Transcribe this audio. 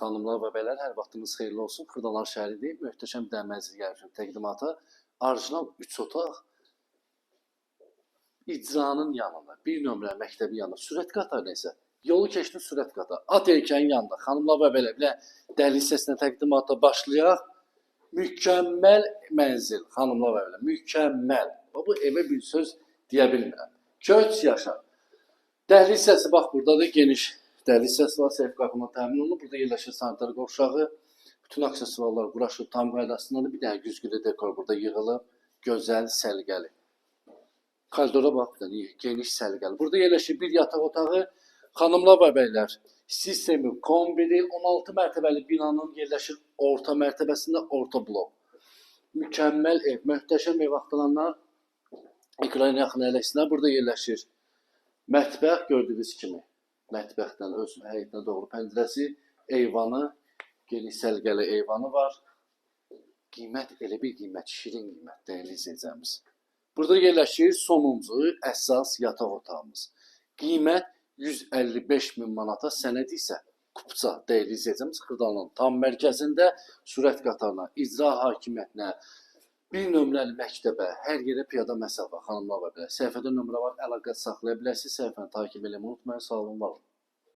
Xanımlar və bəylər, hər vaxtınız xeyirli olsun. Xırdalar şəhəridir. Möhtəşəm bir mənzil gəlmişəm təqdimata. Orijinal 3 otaq icranın yanında, bir nömrə məktəbin yanında, sürət qatarı isə yolu keçdi sürət qatarı. At erkənin yanında. Xanımlar və bəylər, dəhliz hissəsinə təqdimata başlayaq. Mükəmməl mənzil, xanımlar və bəylər, mükəmməl. Bu evə bir söz deyə bilmirəm. Köç yaşa. Dəhliz hissəsi bax buradadır, geniş dəhliz hissəsi var, seyf qapının təmin olunur. Burada yerləşir sanitar qovşağı. Bütün aksesuarlar quraşıb tam qaydasındadır. Bir dənə güzgülü dekor burada yığılıb. Gözəl, səliqəli. Koridora bax, bir dənə geniş, səliqəli. Burada yerləşir bir yataq otağı. Xanımlar və bəylər, sistemi kombili 16 mərtəbəli binanın yerləşir orta mərtəbəsində orta blok. Mükəmməl ev, möhtəşəm ev axtaranlar ekran yaxın ələksinə burada yerləşir. Mətbəx gördüyünüz kimi, mətbəxdən öz həyətinə doğru pəncərəsi, eyvanı, geniş səliqəli eyvanı var. Qiymət elə bir qiymət, şirin qiymət, dəyərli izləyəcəyimiz. Burada yerləşir sonuncu əsas yataq otağımız. Qiymət 155 min manata, sənəd isə kupça, dəyərli izləyəcəyimiz. Xırdalanın tam mərkəzində sürət qatarına, icra hakimiyyətinə, bir nömrəli məktəbə, hər yerə piyada məsafə, xanımlar və bəylər. Səhifədə nömrə var, əlaqə saxlaya bilərsiniz. Səhifəni takib eləməyi unutmayın. Sağ olun, var olun.